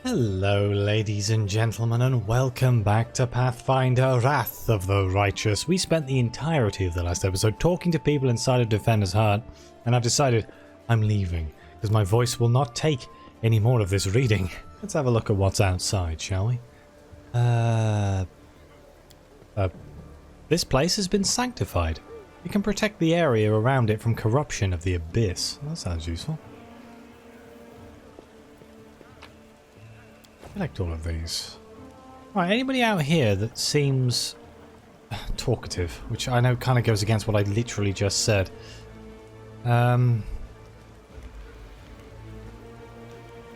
Hello ladies and gentlemen, and welcome back to Pathfinder Wrath of the Righteous. We spent the entirety of the last episode talking to people inside of Defender's Heart, and I've decided I'm leaving because my voice will not take any more of this reading. Let's have a look at what's outside, shall we? This place has been sanctified. You can protect the area around it from corruption of the abyss. That sounds useful. Collect all of these. Right, anybody out here that seems talkative, which I know kind of goes against what I literally just said. Oh.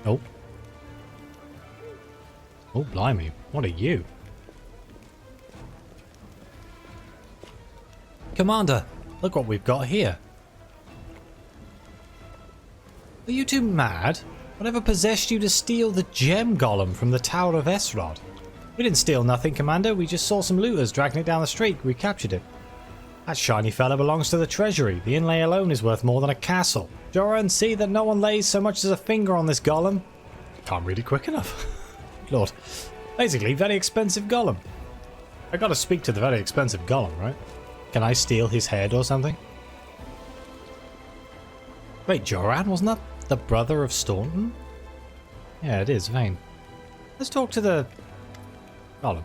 Oh, blimey. What are you? Commander, look what we've got here. Are you two mad? Whatever possessed you to steal the gem golem from the Tower of Esrod? We didn't steal nothing, Commander. We just saw some looters dragging it down the street. We captured it. That shiny fella belongs to the treasury. The inlay alone is worth more than a castle. Joran, see that no one lays so much as a finger on this golem. Can't read it quick enough. Lord. Basically, very expensive golem. I gotta speak to the very expensive golem, right? Can I steal his head or something? Wait, Joran, wasn't that the brother of Staunton? Yeah, it is, Vane. Let's talk to the golem.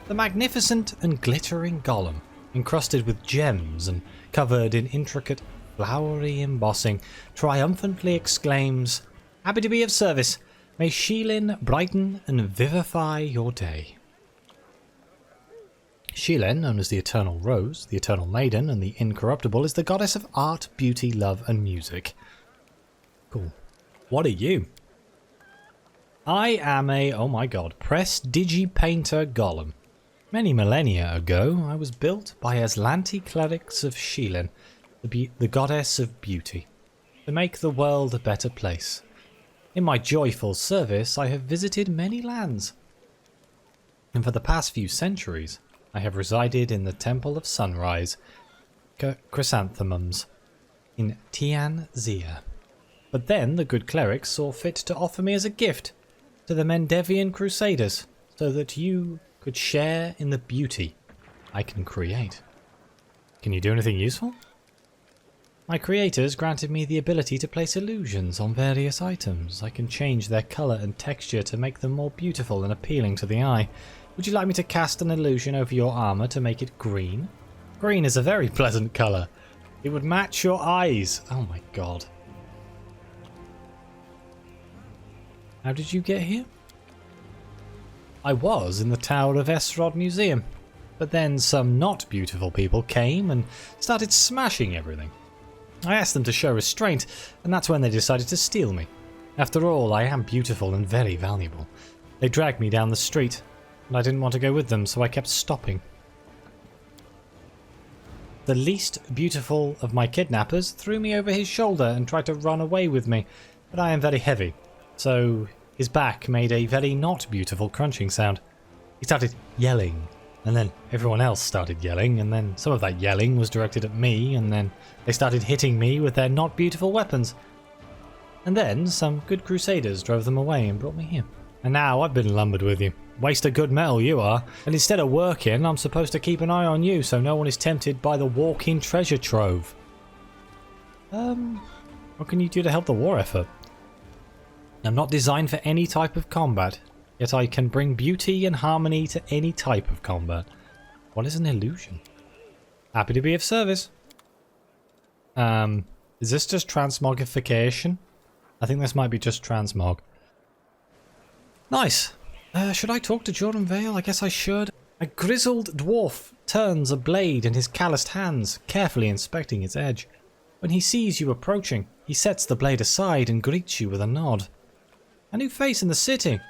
The magnificent and glittering golem, encrusted with gems and covered in intricate flowery embossing, triumphantly exclaims, "Happy to be of service. May Sheelin brighten and vivify your day." Sheelin, known as the Eternal Rose, the Eternal Maiden, and the Incorruptible, is the goddess of art, beauty, love, and music. Cool. What are you? I am a, oh my god, press digi-painter golem. Many millennia ago, I was built by Aslanti clerics of Sheelin, the goddess of beauty, to make the world a better place. In my joyful service, I have visited many lands, and for the past few centuries, I have resided in the Temple of Sunrise, Chrysanthemums, in Tian Xia. But then the good clerics saw fit to offer me as a gift to the Mendevian Crusaders, so that you could share in the beauty I can create. Can you do anything useful? My creators granted me the ability to place illusions on various items. I can change their colour and texture to make them more beautiful and appealing to the eye. Would you like me to cast an illusion over your armour to make it green? Green is a very pleasant colour. It would match your eyes. Oh my god. How did you get here? I was in the Tower of Esrod Museum, but then some not beautiful people came and started smashing everything. I asked them to show restraint, and that's when they decided to steal me. After all, I am beautiful and very valuable. They dragged me down the street, and I didn't want to go with them, so I kept stopping. The least beautiful of my kidnappers threw me over his shoulder and tried to run away with me, but I am very heavy, so his back made a very not beautiful crunching sound. He started yelling, and then everyone else started yelling, and then some of that yelling was directed at me, and then they started hitting me with their not beautiful weapons. And then some good crusaders drove them away and brought me here. And now I've been lumbered with you. Waste of good metal you are. And instead of working, I'm supposed to keep an eye on you so no one is tempted by the walking treasure trove. What can you do to help the war effort? I'm not designed for any type of combat, yet I can bring beauty and harmony to any type of combat. What is an illusion? Happy to be of service. Is this just transmogrification? I think this might be just transmog. Nice. Should I talk to Jordan Vale? I guess I should. A grizzled dwarf turns a blade in his calloused hands, carefully inspecting its edge. When he sees you approaching, he sets the blade aside and greets you with a nod. A new face in the city.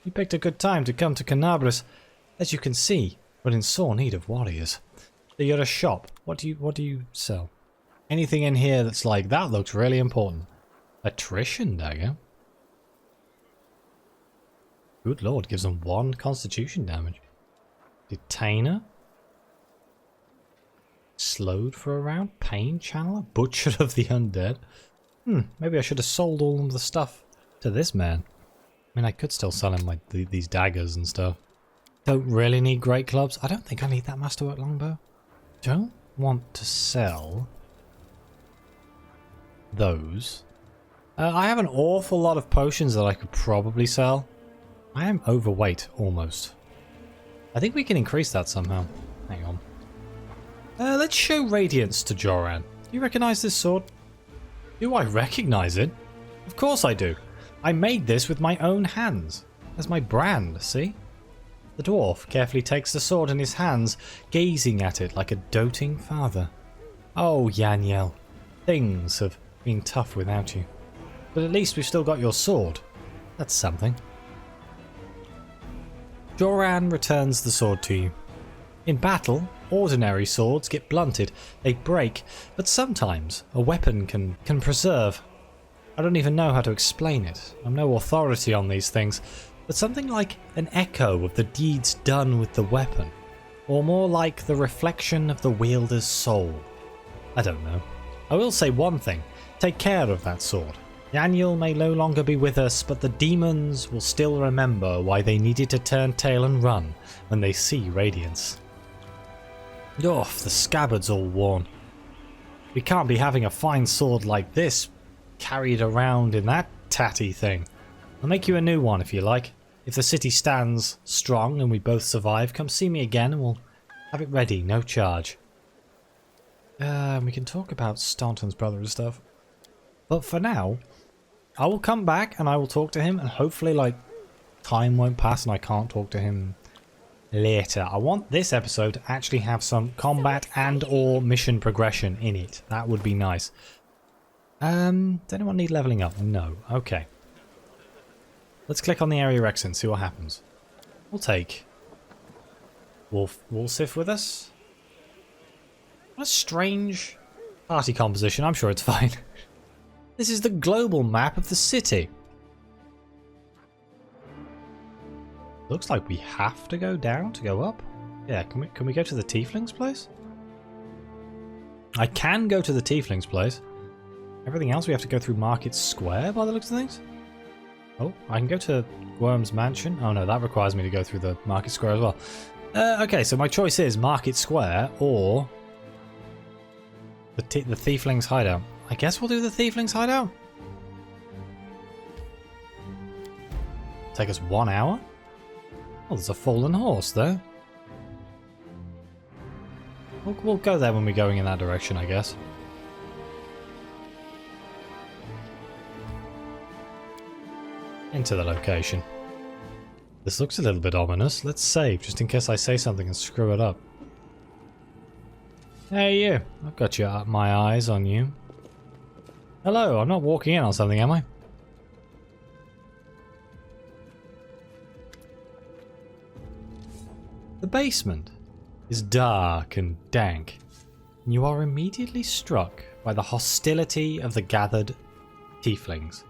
You picked a good time to come to Canabras. As you can see, we're in sore need of warriors. So you're a shop. What do you sell? Anything in here that's like, that looks really important. Attrition dagger. Good lord, gives them 1 constitution damage. Detainer. Slowed for a round. Pain channeler. Butcher of the undead. Maybe I should have sold all of the stuff to this man. I mean, I could still sell him these daggers and stuff. Don't really need great clubs. I don't think I need that masterwork longbow. Don't want to sell those. I have an awful lot of potions that I could probably sell. I am overweight, almost. I think we can increase that somehow. Hang on. Let's show Radiance to Joran. Do you recognize this sword? Do I recognize it? Of course I do. I made this with my own hands. As my brand, see? The dwarf carefully takes the sword in his hands, gazing at it like a doting father. Oh, Yaniel. Things have been tough without you. But at least we've still got your sword. That's something. Joran returns the sword to you. In battle, ordinary swords get blunted, they break, but sometimes a weapon can preserve. I don't even know how to explain it. I'm no authority on these things, but something like an echo of the deeds done with the weapon, or more like the reflection of the wielder's soul. I don't know. I will say one thing, take care of that sword. Daniel may no longer be with us, but the demons will still remember why they needed to turn tail and run when they see Radiance. Oh, the scabbard's all worn. We can't be having a fine sword like this carried around in that tatty thing. I'll make you a new one if you like. If the city stands strong and we both survive, come see me again and we'll have it ready, no charge. We can talk about Staunton's brother and stuff. But for now, I will come back and I will talk to him, and hopefully like time won't pass and I can't talk to him later. I want this episode to actually have some combat and or mission progression in it. That would be nice. Does anyone need leveling up? No. Okay. Let's click on the area X and see what happens. We'll take Woljif with us. What a strange party composition. I'm sure it's fine. This is the global map of the city. Looks like we have to go down to go up. Yeah, can we go to the tieflings place? I can go to the tieflings place. Everything else we have to go through Market Square by the looks of things. Oh, I can go to Worm's Mansion. Oh no, that requires me to go through the Market Square as well. Okay, so my choice is Market Square or the Thieflings hideout. I guess we'll do the Thieflings hideout. Take us 1 hour. Oh, there's a fallen horse there. We'll go there when we're going in that direction, I guess. Into the location. This looks a little bit ominous. Let's save, just in case I say something and screw it up. Hey you, I've got my eyes on you. Hello, I'm not walking in on something, am I? The basement is dark and dank, and you are immediately struck by the hostility of the gathered tieflings.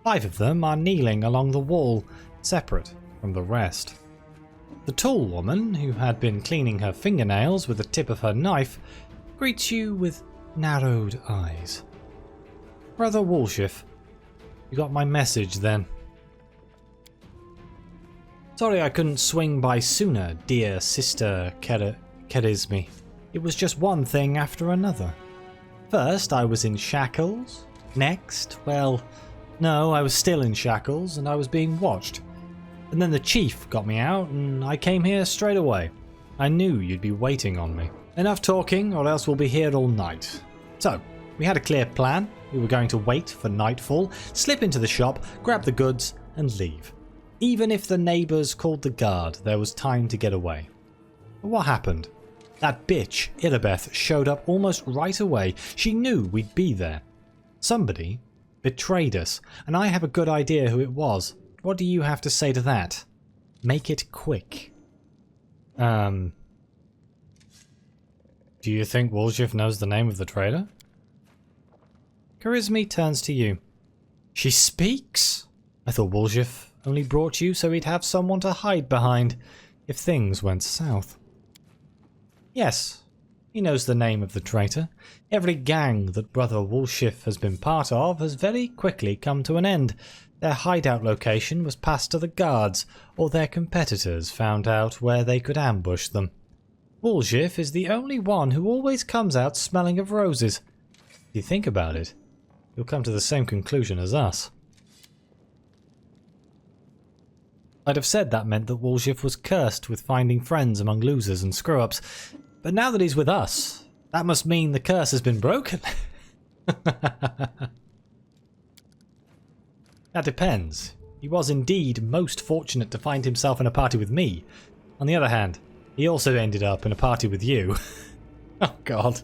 5 of them are kneeling along the wall, separate from the rest. The tall woman, who had been cleaning her fingernails with the tip of her knife, greets you with narrowed eyes. Brother Woljif, you got my message then. Sorry I couldn't swing by sooner, dear sister Kerismi. It was just one thing after another. First I was in shackles. Next, well, no, I was still in shackles and I was being watched. And then the chief got me out and I came here straight away. I knew you'd be waiting on me. Enough talking or else we'll be here all night. So, we had a clear plan. We were going to wait for nightfall, slip into the shop, grab the goods and leave. Even if the neighbours called the guard, there was time to get away. But what happened? That bitch, Irabeth, showed up almost right away. She knew we'd be there. Somebody betrayed us, and I have a good idea who it was. What do you have to say to that? Make it quick. Do you think Woljif knows the name of the traitor? Charisme turns to you. She speaks? I thought Woljif only brought you so he'd have someone to hide behind if things went south. Yes, he knows the name of the traitor. Every gang that Brother Woljif has been part of has very quickly come to an end, Their hideout location was passed to the guards, or their competitors found out where they could ambush them. Woljif is the only one who always comes out smelling of roses. If you think about it, you'll come to the same conclusion as us. I'd have said that meant that Woljif was cursed with finding friends among losers and screw-ups, but now that he's with us, that must mean the curse has been broken. That depends. He was indeed most fortunate to find himself in a party with me. On the other hand, he also ended up in a party with you. Oh god.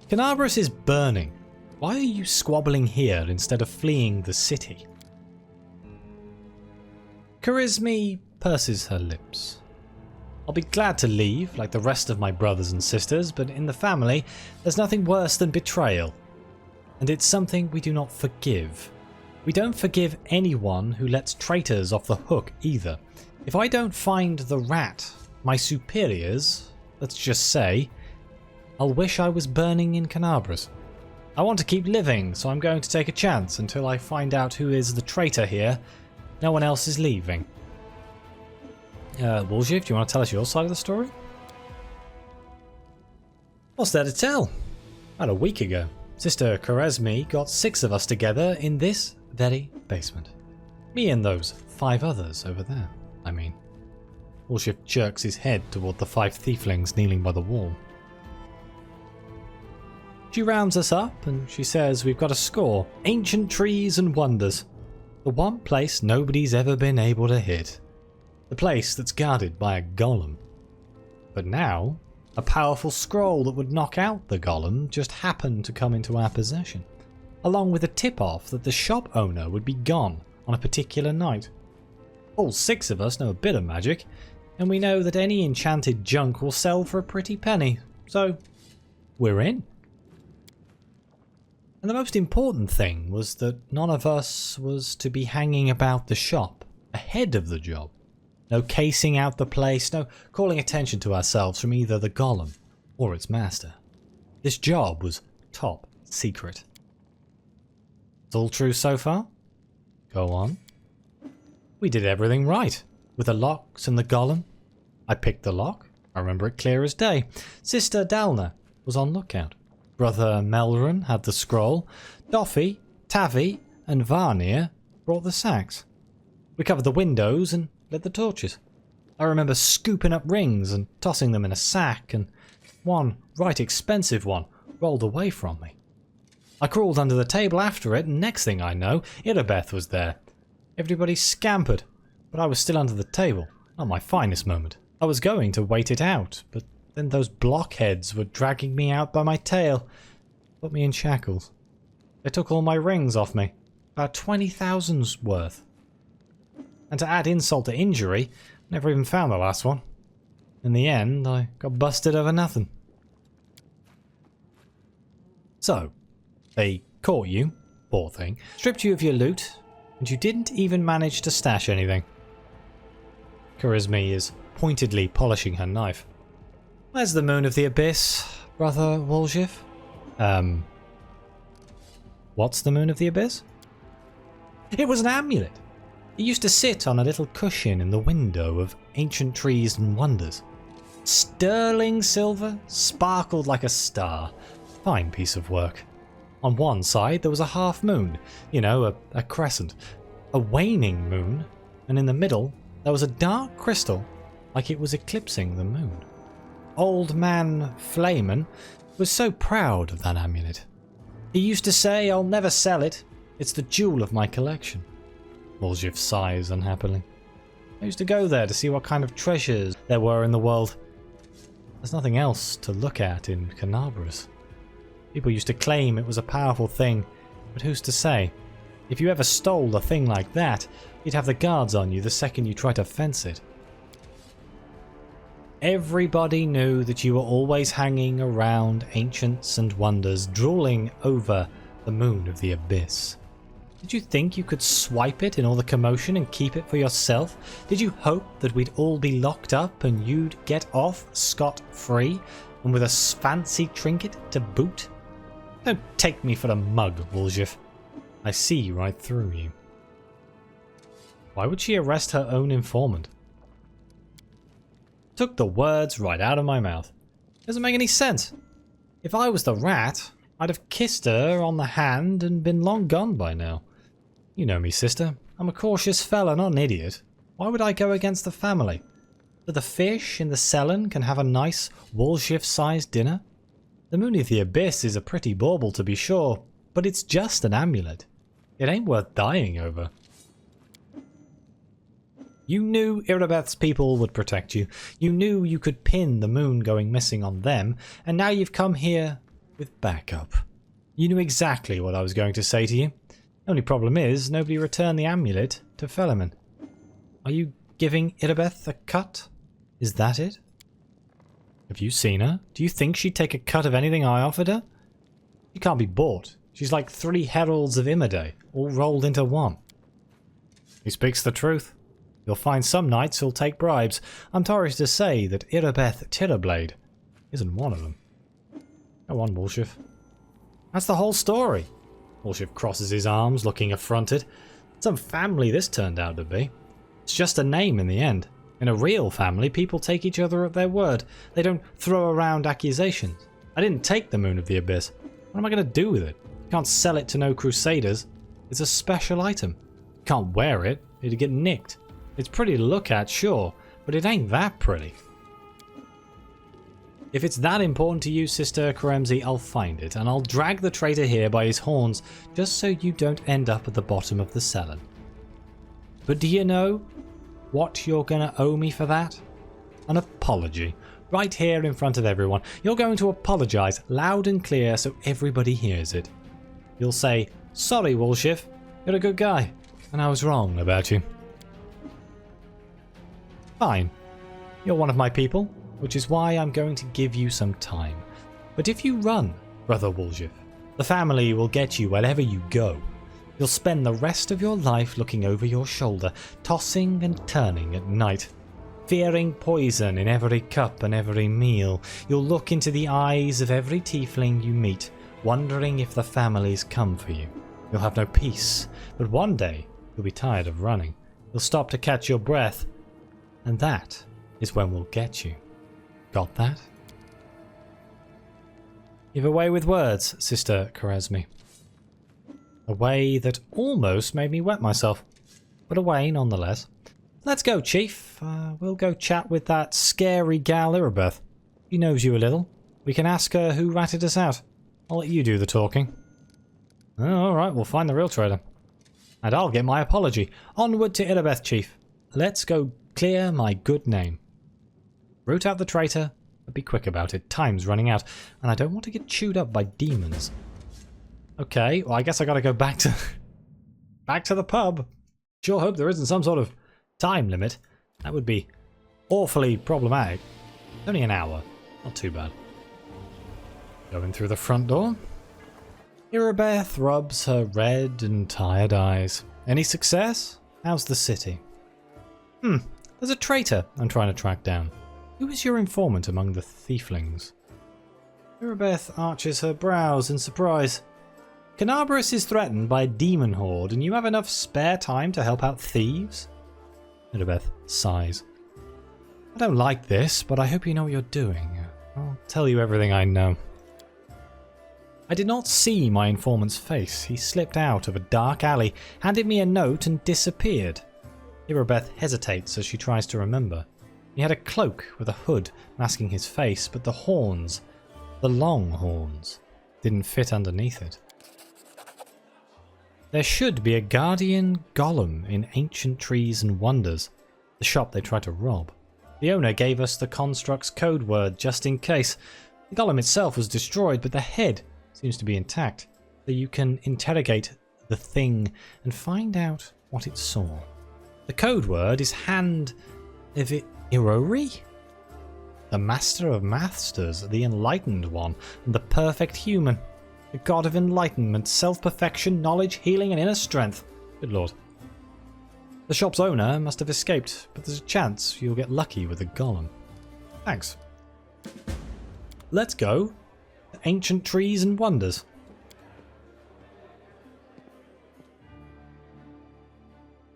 Canabras is burning. Why are you squabbling here instead of fleeing the city? Charisme purses her lips. I'll be glad to leave, like the rest of my brothers and sisters, but in the family, there's nothing worse than betrayal. And it's something we do not forgive. We don't forgive anyone who lets traitors off the hook either. If I don't find the rat, my superiors, let's just say, I'll wish I was burning in Canabras. I want to keep living, so I'm going to take a chance until I find out who is the traitor here. No one else is leaving. Woljif, do you want to tell us your side of the story? What's there to tell? About a week ago, Sister Charisme got 6 of us together in this very basement. Me and those 5 others over there, I mean. Woljif jerks his head toward the 5 thieflings kneeling by the wall. She rounds us up and she says we've got a score. Ancient trees and wonders. The one place nobody's ever been able to hit. The place that's guarded by a golem. But now, a powerful scroll that would knock out the golem just happened to come into our possession, along with a tip-off that the shop owner would be gone on a particular night. All 6 of us know a bit of magic, and we know that any enchanted junk will sell for a pretty penny, so we're in. And the most important thing was that none of us was to be hanging about the shop ahead of the job. No casing out the place, no calling attention to ourselves from either the golem or its master. This job was top secret. It's all true so far? Go on. We did everything right, with the locks and the golem. I picked the lock, I remember it clear as day. Sister Dalna was on lookout. Brother Melrun had the scroll. Doffy, Tavi and Varnir brought the sacks. We covered the windows and lit the torches. I remember scooping up rings and tossing them in a sack, and one, right expensive one, rolled away from me. I crawled under the table after it, and next thing I know, Irabeth was there. Everybody scampered, but I was still under the table. Not my finest moment. I was going to wait it out, but then those blockheads were dragging me out by my tail. Put me in shackles. They took all my rings off me. About 20,000's worth. And to add insult to injury, never even found the last one. In the end, I got busted over nothing. So, they caught you, poor thing, stripped you of your loot, and you didn't even manage to stash anything. Charisme is pointedly polishing her knife. Where's the moon of the abyss, Brother Woljif? What's the moon of the abyss? It was an amulet. It used to sit on a little cushion in the window of Ancient Trees and Wonders. Sterling silver, sparkled like a star. Fine piece of work. On one side there was a half moon, you know, a crescent. A waning moon, and in the middle there was a dark crystal like it was eclipsing the moon. Old man Flayman was so proud of that amulet. He used to say, "I'll never sell it. It's the jewel of my collection." Woljif sighs unhappily. I used to go there to see what kind of treasures there were in the world. There's nothing else to look at in Canabras. People used to claim it was a powerful thing, but who's to say? If you ever stole a thing like that, you'd have the guards on you the second you tried to fence it. Everybody knew that you were always hanging around Ancients and Wonders, drooling over the moon of the abyss. Did you think you could swipe it in all the commotion and keep it for yourself? Did you hope that we'd all be locked up and you'd get off scot-free, and with a fancy trinket to boot? Don't take me for a mug, Woljif. I see right through you. Why would she arrest her own informant? Took the words right out of my mouth. Doesn't make any sense. If I was the rat, I'd have kissed her on the hand and been long gone by now. You know me, sister. I'm a cautious fella, not an idiot. Why would I go against the family? So the fish in the Cellin can have a nice Woljif-sized dinner? The Moon of the Abyss is a pretty bauble to be sure, but it's just an amulet. It ain't worth dying over. You knew Irabeth's people would protect you. You knew you could pin the moon going missing on them, and now you've come here with backup. You knew exactly what I was going to say to you. Only problem is, nobody returned the amulet to Feliman. Are you giving Irabeth a cut? Is that it? Have you seen her? Do you think she'd take a cut of anything I offered her? She can't be bought. She's like 3 heralds of Imade, all rolled into one. He speaks the truth. You'll find some knights who'll take bribes. I'm sorry to say that Irabeth Tirrablade isn't one of them. Go on, Woljif. That's the whole story. Woljif crosses his arms, looking affronted. Some family this turned out to be. It's just a name in the end. In a real family, people take each other at their word. They don't throw around accusations. I didn't take the Moon of the Abyss. What am I going to do with it? Can't sell it to no crusaders. It's a special item. Can't wear it. It'd get nicked. It's pretty to look at, sure, but it ain't that pretty. If it's that important to you, Sister Karemzi, I'll find it, and I'll drag the traitor here by his horns, just so you don't end up at the bottom of the cellar. But do you know what you're gonna owe me for that? An apology. Right here in front of everyone. You're going to apologize loud and clear so everybody hears it. You'll say, "Sorry, Woljif, you're a good guy, and I was wrong about you." Fine. You're one of my people, which is why I'm going to give you some time. But if you run, Brother Woljif, the family will get you wherever you go. You'll spend the rest of your life looking over your shoulder, tossing and turning at night, fearing poison in every cup and every meal. You'll look into the eyes of every tiefling you meet, wondering if the family's come for you. You'll have no peace, but one day you'll be tired of running. You'll stop to catch your breath, and that is when we'll get you. Got that? You've a way with words, Sister Karemzi. A way that almost made me wet myself, but a way nonetheless. Let's go, Chief. We'll go chat with that scary gal Irabeth. She knows you a little. We can ask her who ratted us out. I'll let you do the talking. Oh, alright, we'll find the real traitor. And I'll get my apology. Onward to Irabeth, Chief. Let's go clear my good name. Root out the traitor, but be quick about it. Time's running out, and I don't want to get chewed up by demons. Okay, well I guess I gotta go back to the pub. Sure hope there isn't some sort of time limit. That would be awfully problematic. Only an hour. Not too bad. Going through the front door. Irabeth rubs her red and tired eyes. Any success? How's the city? There's a traitor I'm trying to track down. Who is your informant among the thieflings? Irabeth arches her brows in surprise. Canabris is threatened by a demon horde, and you have enough spare time to help out thieves? Irabeth sighs. I don't like this, but I hope you know what you're doing. I'll tell you everything I know. I did not see my informant's face. He slipped out of a dark alley, handed me a note, and disappeared. Irabeth hesitates as she tries to remember. He had a cloak with a hood masking his face, but the horns, the long horns, didn't fit underneath it. There should be a guardian golem in Ancient Trees and Wonders, the shop they tried to rob. The owner gave us the construct's code word just in case. The golem itself was destroyed, but the head seems to be intact, so you can interrogate the thing and find out what it saw. The code word is Hand of Irori? The Master of Masters, the Enlightened One, and the Perfect Human. The God of Enlightenment, self-perfection, knowledge, healing, and inner strength. Good lord. The shop's owner must have escaped, but there's a chance you'll get lucky with the golem. Thanks. Let's go. Ancient Trees and Wonders.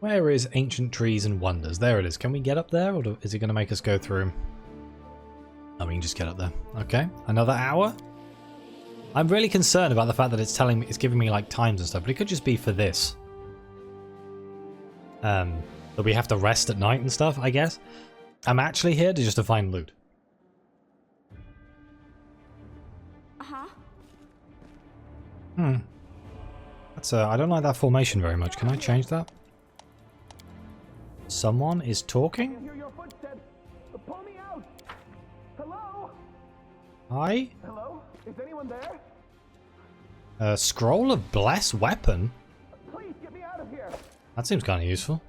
Where is Ancient Trees and Wonders? There it is. Can we get up there, or is it going to make us go through? Oh, we can just get up there. Okay, another hour? I'm really concerned about the fact that it's telling me, it's giving me like times and stuff, but it could just be for this. That we have to rest at night and stuff, I guess. I'm actually here to find loot. That's I don't like that formation very much. Can I change that? Someone is talking? I can hear your footsteps. Pull me out. Hello? Hi? Hello? Is anyone there? Scroll of Bless Weapon? Please get me out of here. That seems kind of useful.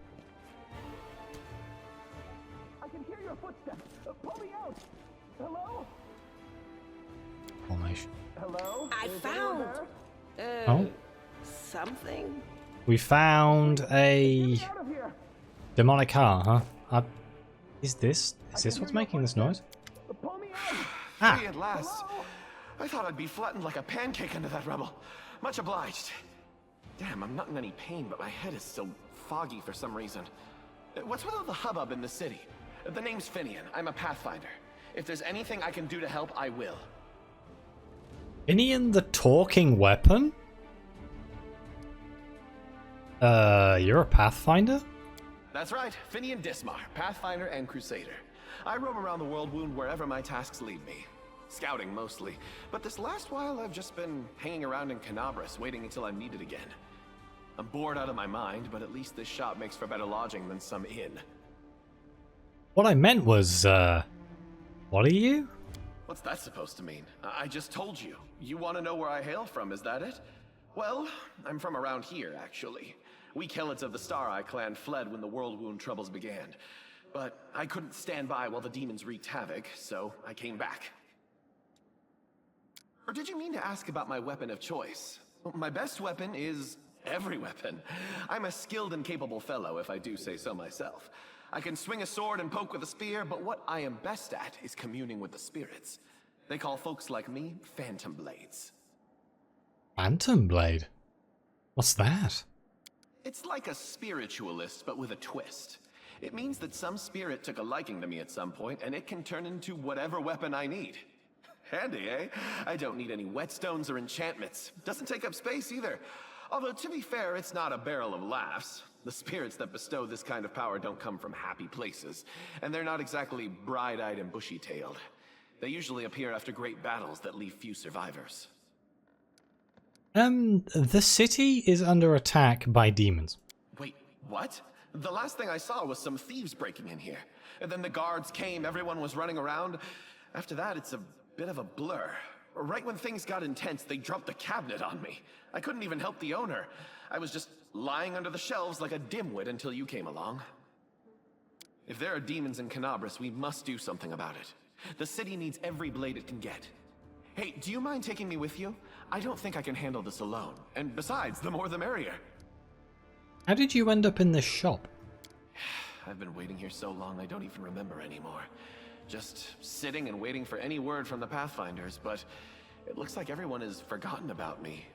I can hear your footsteps. Pull me out. Hello? Formation. Hello? I Is found anyone Oh. something. We found there? a Get out of here. demonic heart, huh? Is this what's making this noise? Pull me out. Ah. Free at last. Hello? I thought I'd be flattened like a pancake under that rubble. Much obliged. Damn, I'm not in any pain, but my head is still foggy for some reason. What's with all the hubbub in the city? The name's Finian. I'm a Pathfinder. If there's anything I can do to help, I will. Finian the talking weapon? You're a Pathfinder? That's right, Finian Dismar, Pathfinder and Crusader. I roam around the world wound wherever my tasks lead me. Scouting mostly, but this last while I've just been hanging around in Canabras, waiting until I'm needed again. I'm bored out of my mind, but at least this shop makes for better lodging than some inn. What I meant was, what are you? What's that supposed to mean? I just told you. You want to know where I hail from, is that it? Well, I'm from around here, actually. We Kelets of the Star-Eye clan fled when the World Wound troubles began. But I couldn't stand by while the demons wreaked havoc, so I came back. Or did you mean to ask about my weapon of choice? My best weapon is every weapon. I'm a skilled and capable fellow, if I do say so myself. I can swing a sword and poke with a spear, but what I am best at is communing with the spirits. They call folks like me Phantom Blades. Phantom Blade? What's that? It's like a spiritualist, but with a twist. It means that some spirit took a liking to me at some point, and it can turn into whatever weapon I need. Handy, eh? I don't need any whetstones or enchantments. Doesn't take up space either. Although, to be fair, it's not a barrel of laughs. The spirits that bestow this kind of power don't come from happy places, and they're not exactly bright-eyed and bushy-tailed. They usually appear after great battles that leave few survivors. The city is under attack by demons. Wait, what? The last thing I saw was some thieves breaking in here. And then the guards came, everyone was running around. After that, it's a bit of a blur. Right when things got intense, they dropped the cabinet on me. I couldn't even help the owner. I was just lying under the shelves like a dimwit until you came along. If there are demons in Canabras, we must do something about it. The city needs every blade it can get. Hey, do you mind taking me with you? I don't think I can handle this alone. And besides, the more the merrier. How did you end up in this shop? I've been waiting here so long I don't even remember anymore. Just sitting and waiting for any word from the Pathfinders, but it looks like everyone has forgotten about me.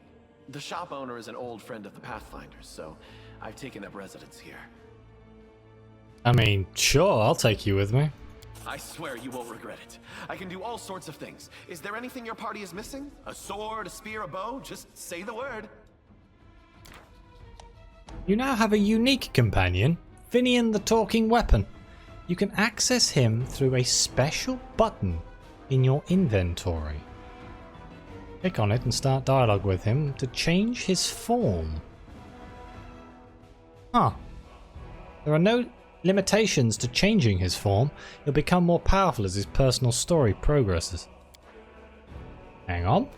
The shop owner is an old friend of the Pathfinders, so I've taken up residence here. I mean, sure, I'll take you with me. I swear you won't regret it. I can do all sorts of things. Is there anything your party is missing? A sword, a spear, a bow? Just say the word. You now have a unique companion, Finian the Talking Weapon. You can access him through a special button in your inventory. Click on it and start dialogue with him to change his form. Huh. There are no limitations to changing his form. He'll become more powerful as his personal story progresses. Hang on.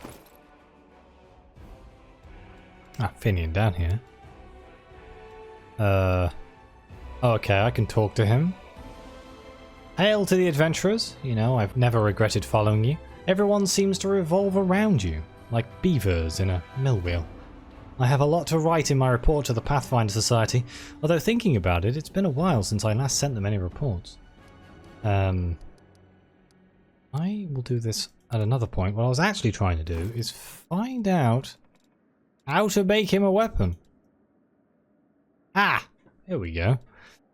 Finian down here. Okay, I can talk to him. Hail to the adventurers. You know, I've never regretted following you. Everyone seems to revolve around you, like beavers in a mill wheel. I have a lot to write in my report to the Pathfinder Society, although thinking about it, it's been a while since I last sent them any reports. I will do this at another point. What I was actually trying to do is find out how to make him a weapon. Ah! Here we go.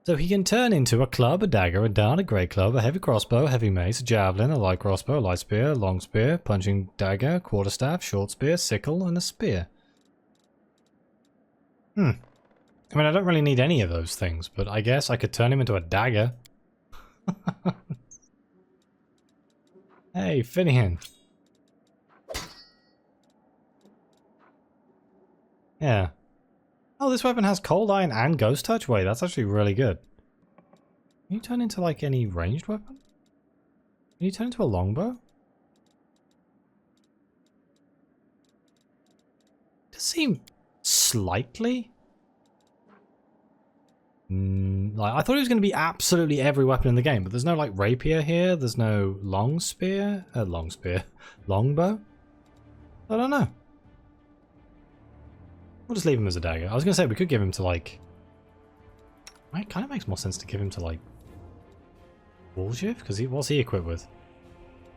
So he can turn into a club, a dagger, a dart, a great club, a heavy crossbow, a heavy mace, a javelin, a light crossbow, a light spear, a long spear, punching dagger, quarterstaff, short spear, sickle, and a spear. I mean, I don't really need any of those things, but I guess I could turn him into a dagger. Hey, Finian. Yeah. Oh, this weapon has cold iron and ghost touch? Wait, that's actually really good. Can you turn into like any ranged weapon? Can you turn into a longbow? It does seem slightly... like, I thought it was going to be absolutely every weapon in the game, but there's no like rapier here, there's no longbow. I don't know. We'll just leave him as a dagger. I was going to say we could give him to like... It kind of makes more sense to give him to like Woljif, because what's he equipped with?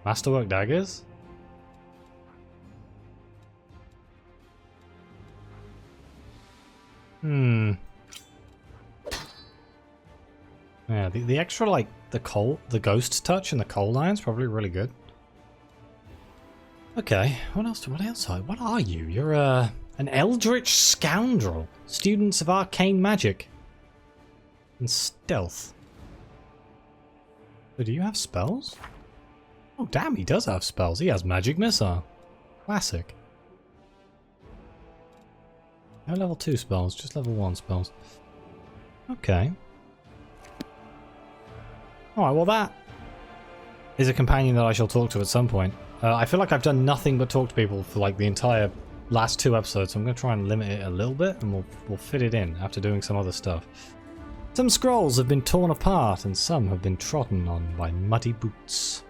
Masterwork daggers? Yeah, the extra like the ghost touch and the cold iron's probably really good. Okay, what else? What are you? You're an eldritch scoundrel, students of arcane magic and stealth. So do you have spells? Oh damn, he does have spells. He has magic missile. Classic. No level 2 spells, just level 1 spells. Okay. Alright, well that is a companion that I shall talk to at some point. I feel like I've done nothing but talk to people for like the entire last 2 episodes, so I'm going to try and limit it a little bit and we'll fit it in after doing some other stuff. Some scrolls have been torn apart and some have been trodden on by muddy boots.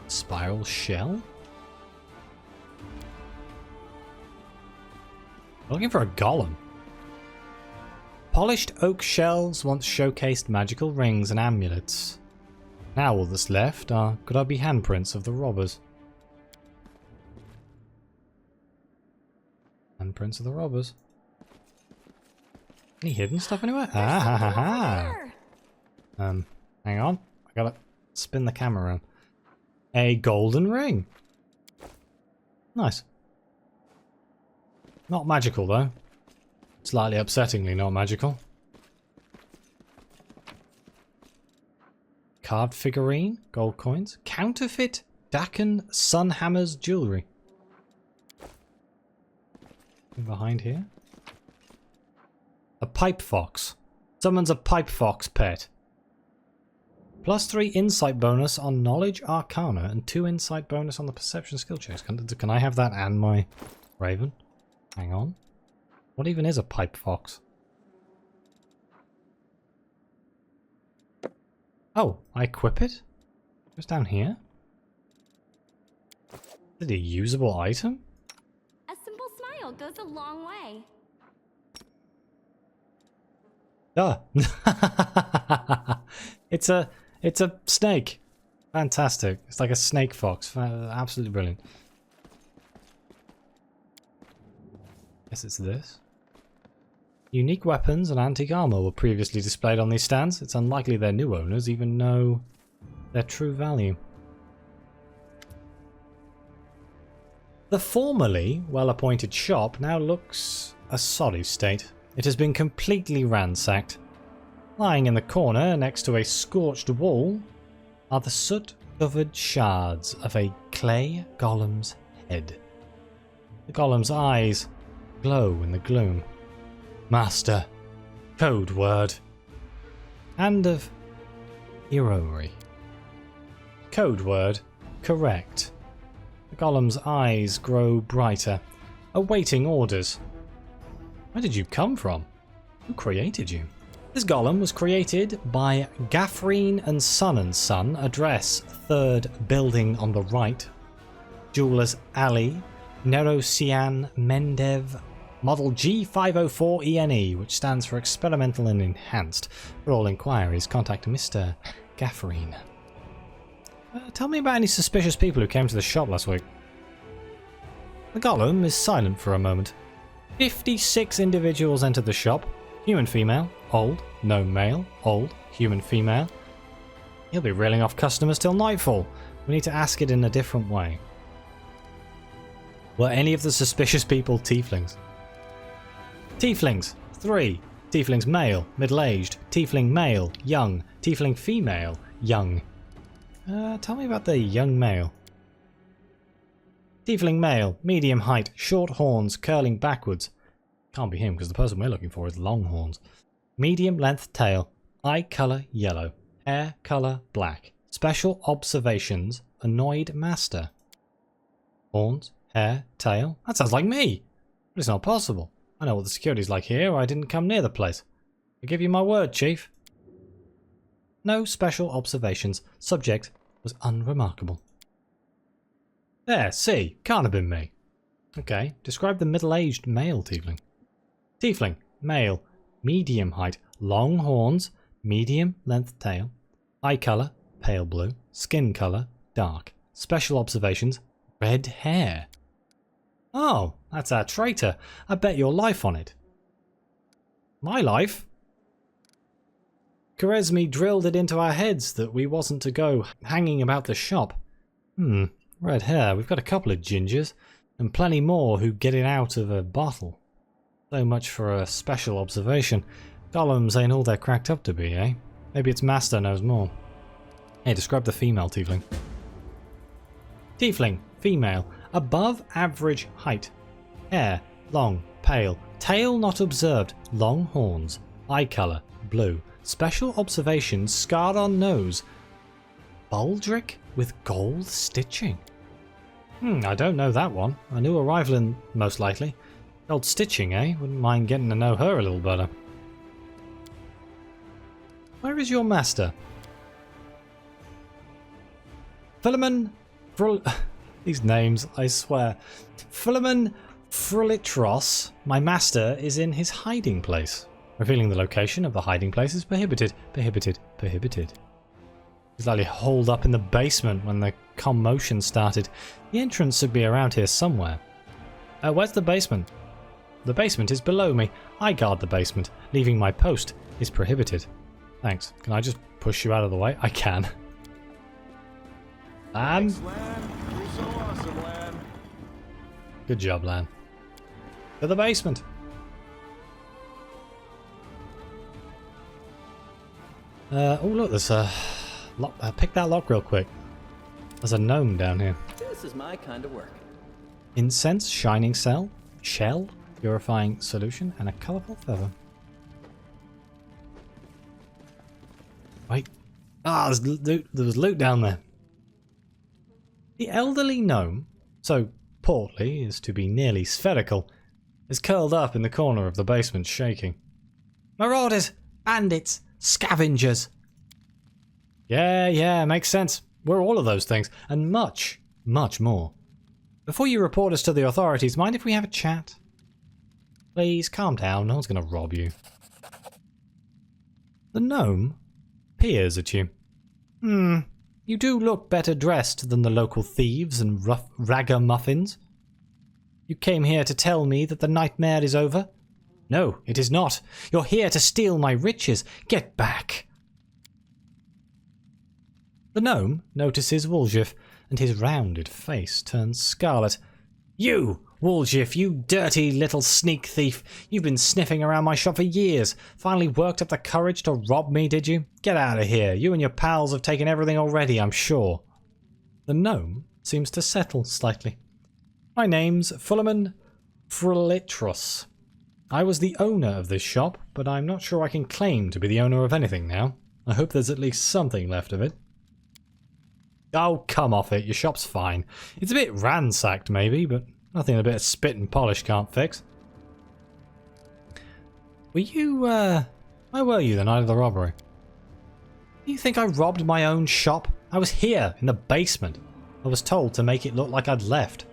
Spiral shell? Looking for a golem. Polished oak shells once showcased magical rings and amulets. Now all that's left are grubby handprints of the robbers. Handprints of the robbers. Any hidden stuff anywhere? Ah ha ha ha! Hang on. I gotta spin the camera around. A golden ring. Nice. Not magical though. Slightly upsettingly not magical. Carved figurine, gold coins, counterfeit Dakin Sunhammer's jewellery. Behind here. A pipe fox. Summons a pipe fox pet. +3 insight bonus on knowledge arcana and 2 insight bonus on the perception skill checks. Can I have that and my raven? Hang on. What even is a pipe fox? Oh, I equip it? It goes down here? Is it a usable item? A simple smile goes a long way. Duh. It's a snake. Fantastic. It's like a snake fox. Absolutely brilliant. Guess it's this. Unique weapons and antique armor were previously displayed on these stands. It's unlikely their new owners even know their true value. The formerly well-appointed shop now looks a sorry state. It has been completely ransacked. Lying in the corner next to a scorched wall are the soot-covered shards of a clay golem's head. The golem's eyes glow in the gloom. Master. Code word. Hand of Irori. Code word. Correct. The golem's eyes grow brighter, awaiting orders. Where did you come from? Who created you? This golem was created by Gafreen and Son, address 3rd building on the right, Jewelers Alley, Nerosian Mendev, model G504ENE, which stands for Experimental and Enhanced. For all inquiries, contact Mr. Gafreen. Tell me about any suspicious people who came to the shop last week. The golem is silent for a moment. 56 individuals entered the shop. Human female, old, gnome male, old, human female. He'll be reeling off customers till nightfall. We need to ask it in a different way. Were any of the suspicious people tieflings? Tieflings, 3. Tieflings male, middle-aged. Tiefling male, young. Tiefling female, young. Tell me about the young male. Tiefling male, medium height, short horns, curling backwards. Can't be him because the person we're looking for is long horns. Medium length tail, eye colour yellow, hair colour black. Special observations, annoyed master. Horns, hair, tail. That sounds like me. But it's not possible. I know what the security's like here, or I didn't come near the place. I give you my word, Chief. No special observations. Subject was unremarkable. There, see, can't have been me. Okay, describe the middle-aged male tiefling. Tiefling, male, medium height, long horns, medium length tail, eye colour, pale blue, skin colour, dark. Special observations, red hair. Oh, that's our traitor. I bet your life on it. My life? Kharesmi drilled it into our heads that we wasn't to go hanging about the shop. Red hair. We've got a couple of gingers, and plenty more who get it out of a bottle. So much for a special observation. Golems ain't all they're cracked up to be, eh? Maybe its master knows more. Hey, describe the female tiefling. Tiefling, female, above average height. Hair, long, pale. Tail not observed, long horns. Eye colour, blue. Special observations, scarred on nose. Baldric with gold stitching. I don't know that one. A new arrival in, most likely. Gold stitching, eh? Wouldn't mind getting to know her a little better. Where is your master? Philemon These names, I swear. Philemon Frulitros, my master, is in his hiding place. Revealing the location of the hiding place is prohibited. Prohibited. Prohibited. He's likely holed up in the basement when the commotion started. The entrance should be around here somewhere. Where's the basement? The basement is below me. I guard the basement. Leaving my post is prohibited. Thanks. Can I just push you out of the way? I can. Lan? Thanks, Lan. You're so awesome, Lan. Good job, Lan. To the basement. Oh look, there's a lock. Pick that lock real quick. There's a gnome down here. This is my kind of work. Incense, shining shell, purifying solution, and a colourful feather. Wait. There was loot down there. The elderly gnome, so portly as to be nearly spherical, is curled up in the corner of the basement, shaking. Marauders! Bandits! Scavengers! Yeah, makes sense. We're all of those things, and much, much more. Before you report us to the authorities, mind if we have a chat? Please, calm down, no one's going to rob you. The gnome peers at you. You do look better dressed than the local thieves and rough ragamuffins. You came here to tell me that the nightmare is over? No, it is not. You're here to steal my riches. Get back. The gnome notices Woljif, and his rounded face turns scarlet. You, Woljif, you dirty little sneak thief. You've been sniffing around my shop for years. Finally worked up the courage to rob me, did you? Get out of here. You and your pals have taken everything already, I'm sure. The gnome seems to settle slightly. My name's Philemon Frulitros. I was the owner of this shop, but I'm not sure I can claim to be the owner of anything now. I hope there's at least something left of it. Oh, come off it. Your shop's fine. It's a bit ransacked, maybe, but nothing a bit of spit and polish can't fix. Were you, where were you the night of the robbery? You think I robbed my own shop? I was here, in the basement. I was told to make it look like I'd left.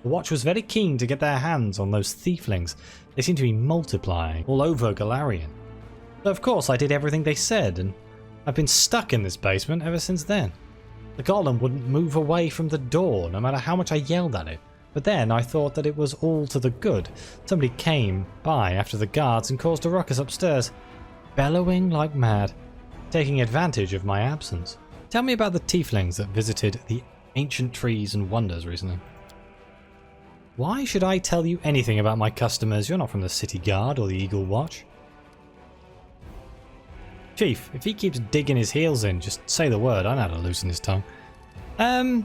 The watch was very keen to get their hands on those thieflings. They seem to be multiplying all over Galarian. So of course I did everything they said, and I've been stuck in this basement ever since then. The golem wouldn't move away from the door, no matter how much I yelled at it. But then I thought that it was all to the good. Somebody came by after the guards and caused a ruckus upstairs, bellowing like mad, taking advantage of my absence. Tell me about the tieflings that visited the ancient trees and wonders recently. Why should I tell you anything about my customers? You're not from the City Guard or the Eagle Watch. Chief, if he keeps digging his heels in, just say the word. I know how to loosen his tongue. I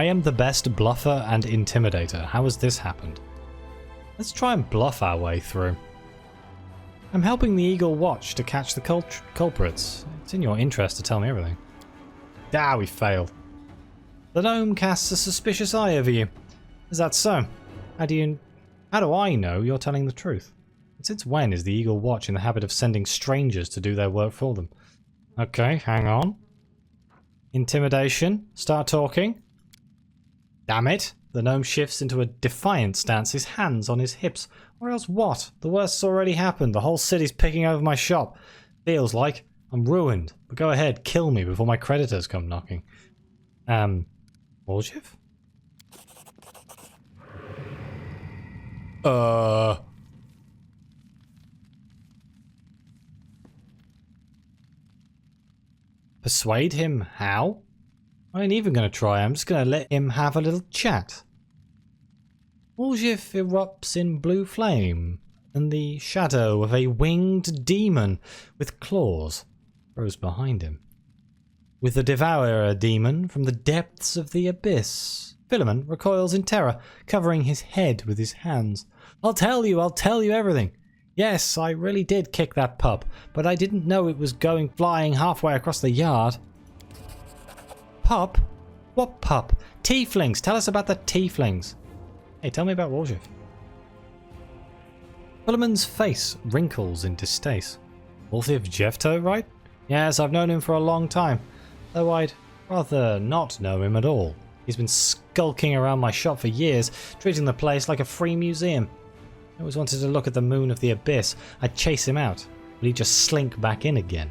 am the best bluffer and intimidator. How has this happened? Let's try and bluff our way through. I'm helping the Eagle Watch to catch the culprits. It's in your interest to tell me everything. Ah, we failed. The gnome casts a suspicious eye over you. Is that so? How do I know you're telling the truth? And since when is the Eagle Watch in the habit of sending strangers to do their work for them? Okay, hang on. Intimidation. Start talking. Damn it. The gnome shifts into a defiant stance, his hands on his hips. Or else what? The worst's already happened. The whole city's picking over my shop. Feels like I'm ruined. But go ahead, kill me before my creditors come knocking. Woljif? Persuade him? How? I ain't even going to try. I'm just going to let him have a little chat. Woljif erupts in blue flame, and the shadow of a winged demon with claws grows behind him. With the devourer demon from the depths of the abyss, Philemon recoils in terror, covering his head with his hands. I'll tell you everything. Yes, I really did kick that pup, but I didn't know it was going flying halfway across the yard. Pup? What pup? Tieflings! Tell us about the tieflings. Hey, tell me about Woljif. Philemon's face wrinkles in distaste. Woljif Jefto, right? Yes, I've known him for a long time, though I'd rather not know him at all. He's been skulking around my shop for years, treating the place like a free museum. I always wanted to look at the moon of the abyss. I'd chase him out, but he'd just slink back in again.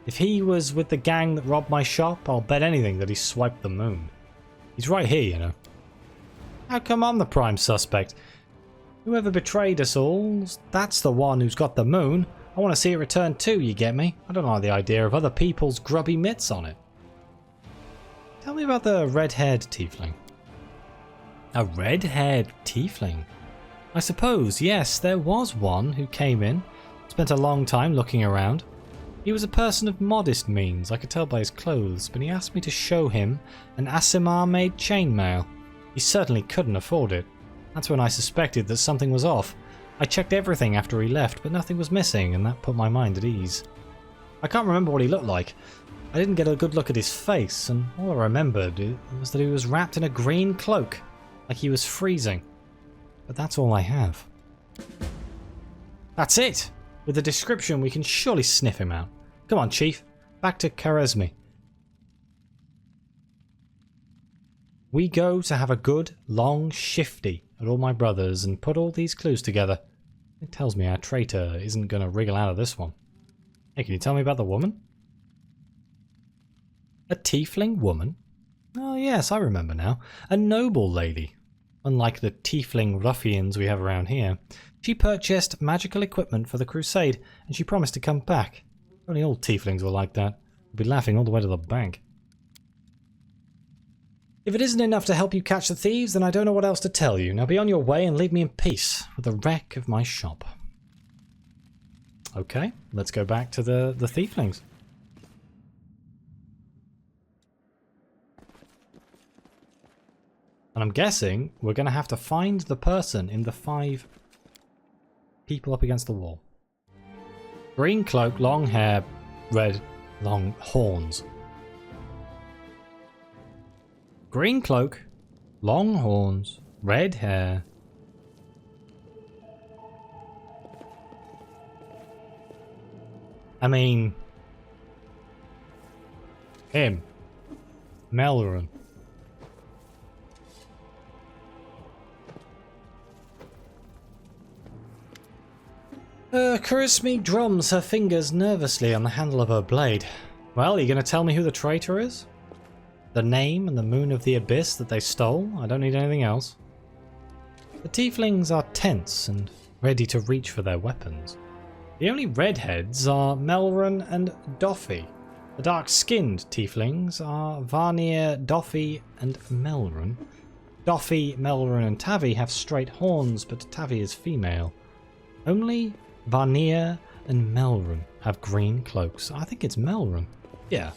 If he was with the gang that robbed my shop, I'll bet anything that he swiped the moon. He's right here, you know. How come I'm the prime suspect? Whoever betrayed us all, that's the one who's got the moon. I want to see it returned too, you get me? I don't like the idea of other people's grubby mitts on it. Tell me about the red-haired tiefling. A red-haired tiefling? I suppose, yes, there was one who came in, spent a long time looking around. He was a person of modest means, I could tell by his clothes, but he asked me to show him an Asimar-made chainmail. He certainly couldn't afford it. That's when I suspected that something was off. I checked everything after he left, but nothing was missing, and that put my mind at ease. I can't remember what he looked like. I didn't get a good look at his face, and all I remembered was that he was wrapped in a green cloak, like he was freezing. But that's all I have. That's it! With the description, we can surely sniff him out. Come on, Chief. Back to Kharesmi. We go to have a good, long shifty at all my brothers and put all these clues together. It tells me our traitor isn't going to wriggle out of this one. Hey, can you tell me about the woman? A tiefling woman? Oh yes, I remember now. A noble lady. Unlike the tiefling ruffians we have around here, she purchased magical equipment for the crusade, and she promised to come back. If only all tieflings were like that. We'd be laughing all the way to the bank. If it isn't enough to help you catch the thieves, then I don't know what else to tell you. Now be on your way and leave me in peace with the wreck of my shop. Okay, let's go back to the thieflings. And I'm guessing we're going to have to find the person in the 5 people up against the wall. Green cloak, long hair, red, long horns. Green cloak, long horns, red hair. I mean, him, Melrun. Kharesmi drums her fingers nervously on the handle of her blade. Well, are you going to tell me who the traitor is? The name and the moon of the abyss that they stole? I don't need anything else. The tieflings are tense and ready to reach for their weapons. The only redheads are Melrun and Doffy. The dark-skinned tieflings are Varnir, Doffy, and Melrun. Doffy, Melrun, and Tavi have straight horns, but Tavi is female. Only Varnir and Melrun have green cloaks. I think it's Melrun. Yeah.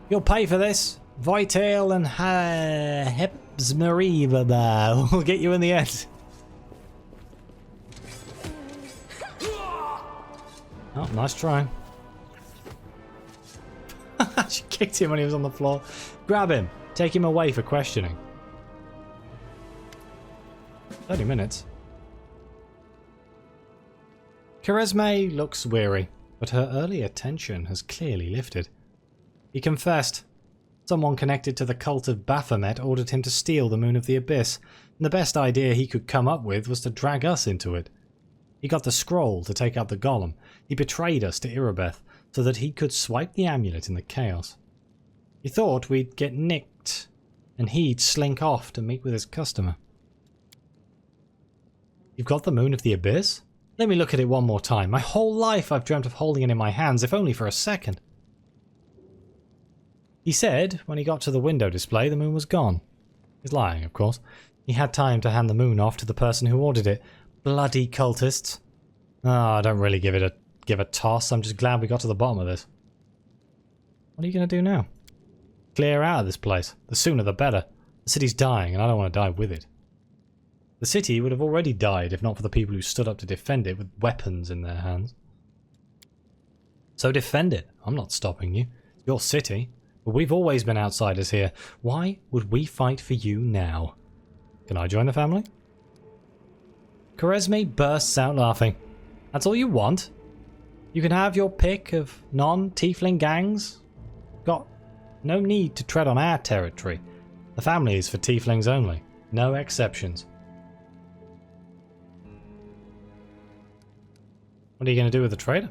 You'll pay for this. Vital and Hebsmariba will get you in the end. Oh, nice try. She kicked him when he was on the floor. Grab him. Take him away for questioning. 30 minutes. Charisme looks weary, but her early attention has clearly lifted. He confessed. Someone connected to the cult of Baphomet ordered him to steal the Moon of the Abyss, and the best idea he could come up with was to drag us into it. He got the scroll to take out the golem. He betrayed us to Irabeth so that he could swipe the amulet in the chaos. He thought we'd get nicked, and he'd slink off to meet with his customer. You've got the Moon of the Abyss? Let me look at it one more time. My whole life I've dreamt of holding it in my hands, if only for a second. He said when he got to the window display the moon was gone. He's lying, of course. He had time to hand the moon off to the person who ordered it. Bloody cultists. I don't really give a toss. I'm just glad we got to the bottom of this. What are you going to do now? Clear out of this place. The sooner the better. The city's dying and I don't want to die with it. The city would have already died if not for the people who stood up to defend it with weapons in their hands. So defend it. I'm not stopping you. It's your city. But we've always been outsiders here. Why would we fight for you now? Can I join the family? Charisme bursts out laughing. That's all you want? You can have your pick of non-tiefling gangs? Got no need to tread on our territory. The family is for tieflings only. No exceptions. What are you going to do with the traitor?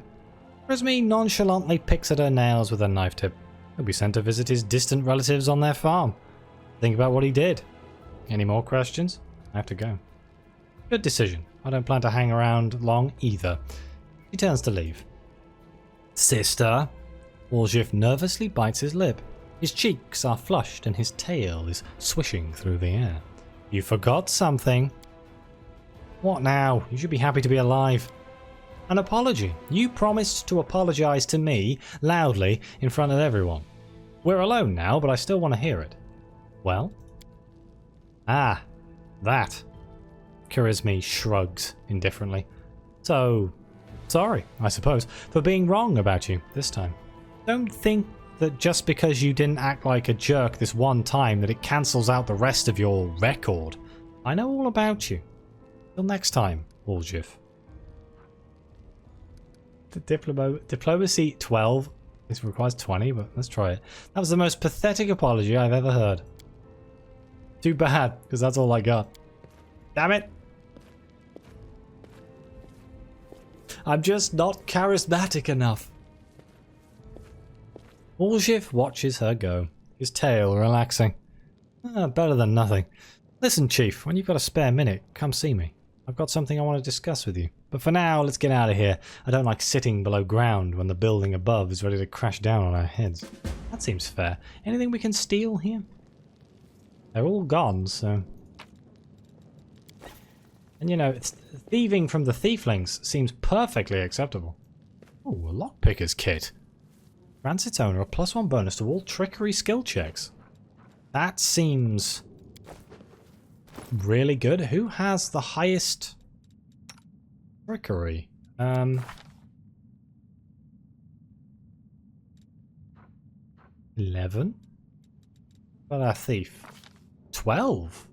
Charisme nonchalantly picks at her nails with a knife tip. He'll be sent to visit his distant relatives on their farm. Think about what he did. Any more questions? I have to go. Good decision. I don't plan to hang around long either. He turns to leave. Sister? Woljif nervously bites his lip. His cheeks are flushed and his tail is swishing through the air. You forgot something. What now? You should be happy to be alive. An apology. You promised to apologize to me, loudly, in front of everyone. We're alone now, but I still want to hear it. Well? Ah, that. Charisme shrugs indifferently. So, sorry, I suppose, for being wrong about you this time. Don't think that just because you didn't act like a jerk this one time that it cancels out the rest of your record. I know all about you. Till next time, Woljif. Diplomacy 12. This requires 20, but let's try it. That was the most pathetic apology I've ever heard. Too bad, because that's all I got. Damn it! I'm just not charismatic enough. Woljif watches her go, his tail relaxing. Better than nothing. Listen, Chief, when you've got a spare minute, come see me. I've got something I want to discuss with you. But for now, let's get out of here. I don't like sitting below ground when the building above is ready to crash down on our heads. That seems fair. Anything we can steal here? They're all gone, so... And you know, thieving from the thieflings seems perfectly acceptable. Oh, a lockpicker's kit. Grants its owner a +1 bonus to all trickery skill checks. That seems... really good. Who has the highest trickery? 11. But our thief, 12.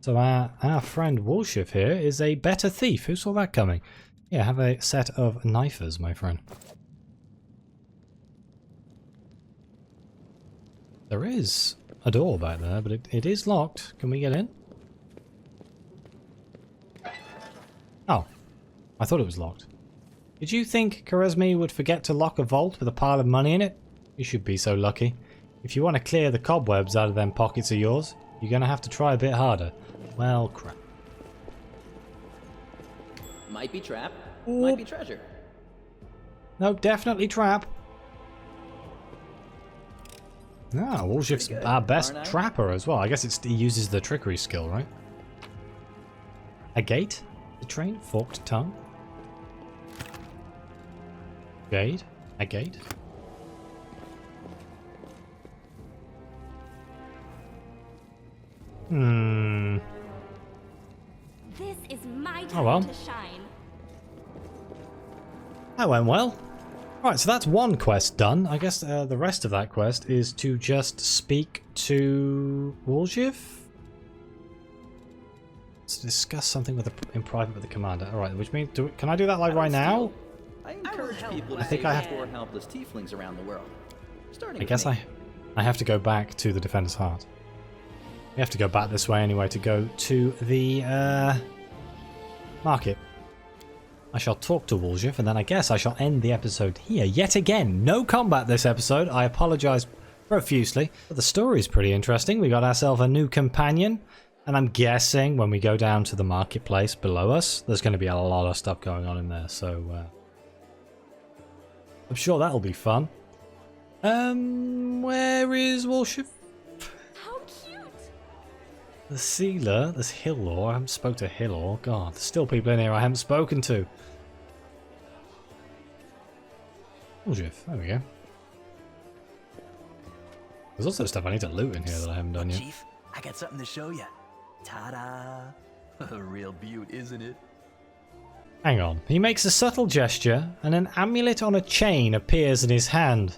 So our friend Woljif here is a better thief. Who saw that coming? Yeah, have a set of knifers, my friend. There is a door back there, but it is locked. Can we get in? Oh, I thought it was locked. Did you think Kharazmi would forget to lock a vault with a pile of money in it? You should be so lucky. If you want to clear the cobwebs out of them pockets of yours, you're going to have to try a bit harder. Well, crap. Might be trap, might be treasure. No, definitely trap. Ah, Woljif's our best trapper as well. I guess he uses the trickery skill, right? A gate? The train? Forked tongue? Jade? A gate? This is my Oh, time well. to shine. That went well. Right, so that's one quest done. I guess the rest of that quest is to just speak to Woljif. To discuss something in private with the commander. Alright, which means... can I do that like right now? I encourage people to think save I have- poor helpless tieflings around the world. Starting I with guess me. I have to go back to the Defender's Heart. We have to go back this way anyway to go to the market. I shall talk to Woljif and then I guess I shall end the episode here. Yet again, no combat this episode. I apologise profusely. But the story is pretty interesting. We got ourselves a new companion. And I'm guessing when we go down to the marketplace below us, there's going to be a lot of stuff going on in there. So I'm sure that'll be fun. Where is Woljif? How cute! The Sealer, there's Hillor. I haven't spoke to Hillor. God, there's still people in here I haven't spoken to. Woljif, there we go. There's also stuff I need to loot in here that I haven't done yet. Chief, I got something to show you. Ta-da! A real beaut, isn't it? Hang on. He makes a subtle gesture and an amulet on a chain appears in his hand.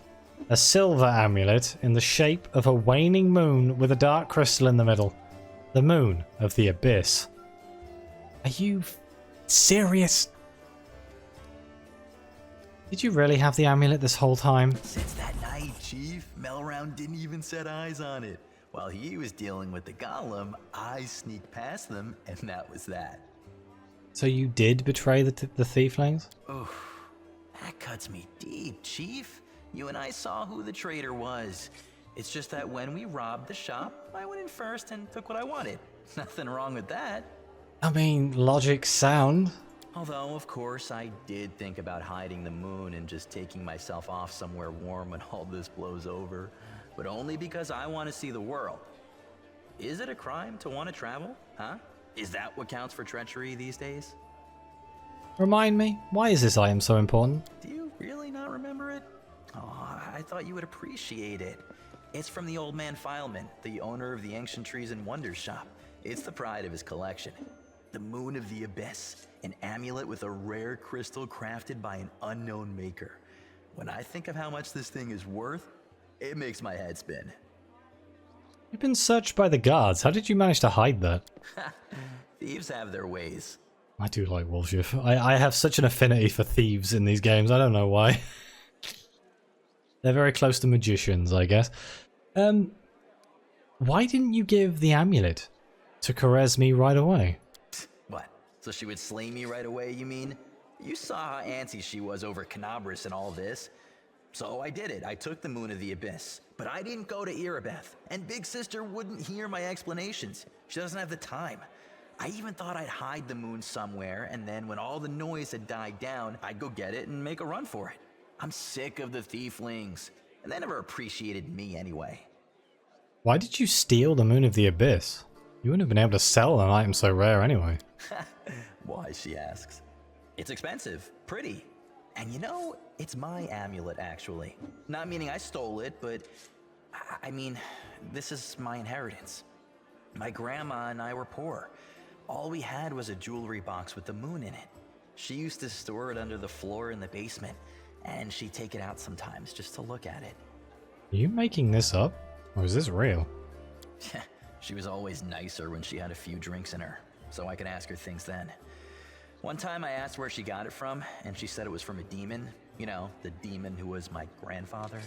A silver amulet in the shape of a waning moon with a dark crystal in the middle. The moon of the abyss. Are you serious? Did you really have the amulet this whole time? Since that night, Chief, Melround didn't even set eyes on it. While he was dealing with the golem, I sneaked past them, and that was that. So you did betray the thieflings? Oof, that cuts me deep, Chief. You and I saw who the traitor was. It's just that when we robbed the shop, I went in first and took what I wanted. Nothing wrong with that. I mean, logic sound. Although, of course, I did think about hiding the moon and just taking myself off somewhere warm when all this blows over. But only because I want to see the world. Is it a crime to want to travel? Huh? Is that what counts for treachery these days? Remind me, why is this item so important? Do you really not remember it? Oh, I thought you would appreciate it. It's from the old man Fileman, the owner of the Ancient Trees and Wonders shop. It's the pride of his collection. The Moon of the Abyss, an amulet with a rare crystal crafted by an unknown maker. When I think of how much this thing is worth, it makes my head spin. You've been searched by the guards. How did you manage to hide that? Thieves have their ways. I do like Woljif. I have such an affinity for thieves in these games. I don't know why. They're very close to magicians, I guess. Why didn't you give the amulet to Kharazmi right away? What? So she would slay me right away, you mean? You saw how antsy she was over Canabras and all this. So I did it. I took the Moon of the Abyss. But I didn't go to Erebeth. And Big Sister wouldn't hear my explanations. She doesn't have the time. I even thought I'd hide the moon somewhere, and then when all the noise had died down, I'd go get it and make a run for it. I'm sick of the thieflings. And they never appreciated me anyway. Why did you steal the Moon of the Abyss? You wouldn't have been able to sell an item so rare anyway. Why, she asks. It's expensive. Pretty. And you know, it's my amulet, actually. Not meaning I stole it, but I mean, this is my inheritance. My grandma and I were poor. All we had was a jewelry box with the moon in it. She used to store it under the floor in the basement, and she'd take it out sometimes just to look at it. Are you making this up? Or is this real? She was always nicer when she had a few drinks in her, so I could ask her things then. One time I asked where she got it from, and she said it was from a demon. You know, the demon who was my grandfather.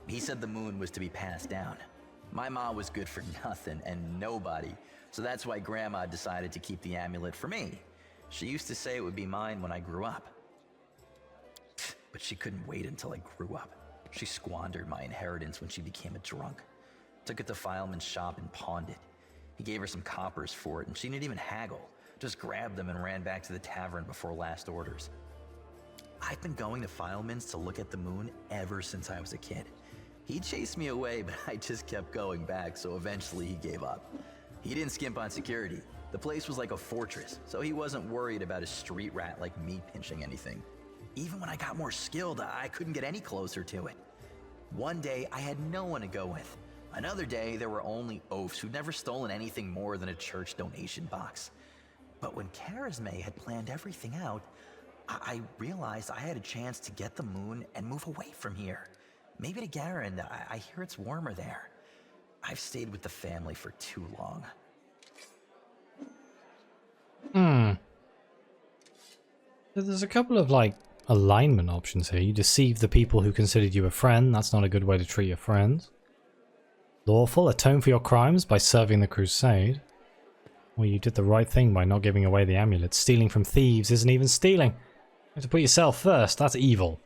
He said the moon was to be passed down. My ma was good for nothing and nobody, so that's why Grandma decided to keep the amulet for me. She used to say it would be mine when I grew up. But she couldn't wait until I grew up. She squandered my inheritance when she became a drunk. Took it to Fileman's shop and pawned it. He gave her some coppers for it, and she didn't even haggle. Just grabbed them and ran back to the tavern before last orders. I've been going to Fileman's to look at the moon ever since I was a kid. He chased me away, but I just kept going back, so eventually he gave up. He didn't skimp on security. The place was like a fortress, so he wasn't worried about a street rat like me pinching anything. Even when I got more skilled, I couldn't get any closer to it. One day, I had no one to go with. Another day, there were only oafs who'd never stolen anything more than a church donation box. But when Charisme had planned everything out, I realized I had a chance to get the moon and move away from here. Maybe to Garen. I hear it's warmer there. I've stayed with the family for too long. There's a couple of, like, alignment options here. You deceive the people who considered you a friend. That's not a good way to treat your friends. Lawful, atone for your crimes by serving the crusade. Well, you did the right thing by not giving away the amulet. Stealing from thieves isn't even stealing. You have to put yourself first. That's evil.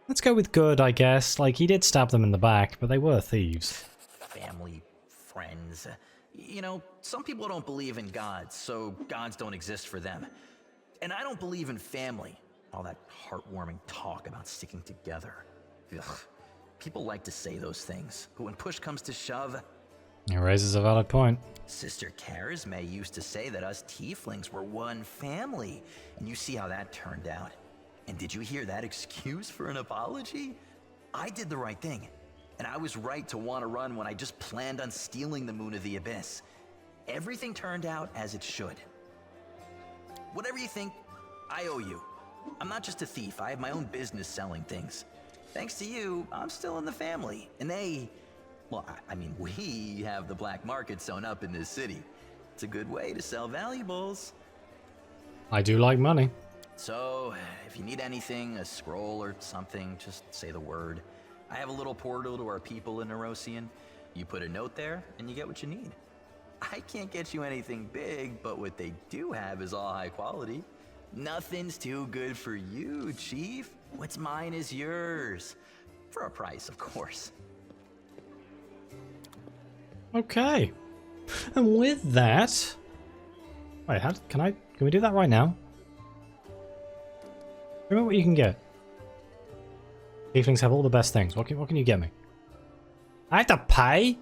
Let's go with good, I guess. Like, he did stab them in the back, but they were thieves. Family, friends. You know, some people don't believe in gods, so gods don't exist for them. And I don't believe in family. All that heartwarming talk about sticking together. Ugh. People like to say those things, but when push comes to shove... It raises a valid point. Sister Charisme used to say that us tieflings were one family, and you see how that turned out. And did you hear that excuse for an apology? I did the right thing, and I was right to want to run when I just planned on stealing the Moon of the Abyss. Everything turned out as it should. Whatever you think, I owe you. I'm not just a thief, I have my own business selling things. Thanks to you, I'm still in the family, and they... Well, I mean, we have the black market sewn up in this city. It's a good way to sell valuables. I do like money. So, if you need anything, a scroll or something, just say the word. I have a little portal to our people in Nerosian. You put a note there, and you get what you need. I can't get you anything big, but what they do have is all high quality. Nothing's too good for you, Chief. What's mine is yours. For a price, of course. Okay. And with that... Wait, can we do that right now? Remember what you can get. Tieflings have all the best things. What can you get me? I have to pay?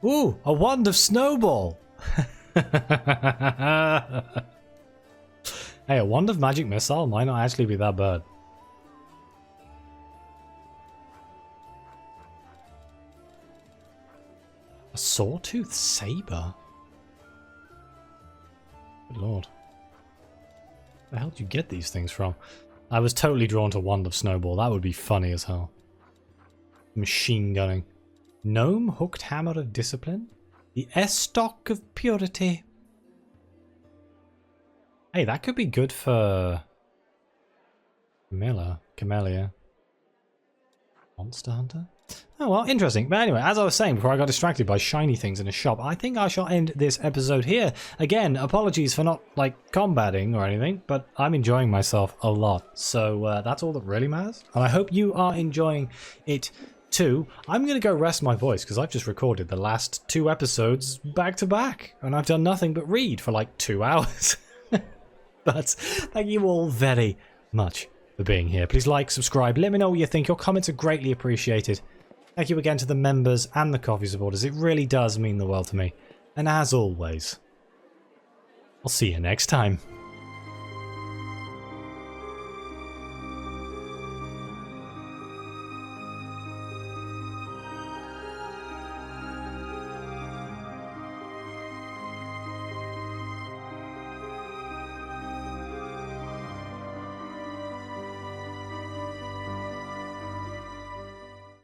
Ooh, a wand of snowball. Hey, a wand of magic missile might not actually be that bad. A sawtooth saber? Good lord. Where the hell did you get these things from? I was totally drawn to Wand of Snowball. That would be funny as hell. Machine gunning. Gnome hooked hammer of discipline? The estoc of purity. Hey, that could be good for... Camellia. Monster Hunter? Oh well, interesting. But anyway, as I was saying before I got distracted by shiny things in a shop, I think I shall end this episode here. Again, apologies for not, like, combating or anything, but I'm enjoying myself a lot. So that's all that really matters. And I hope you are enjoying it too. I'm going to go rest my voice because I've just recorded the last 2 episodes back to back. And I've done nothing but read for like 2 hours. But thank you all very much for being here. Please like, subscribe, let me know what you think. Your comments are greatly appreciated. Thank you again to the members and the coffee supporters. It really does mean the world to me. And as always, I'll see you next time.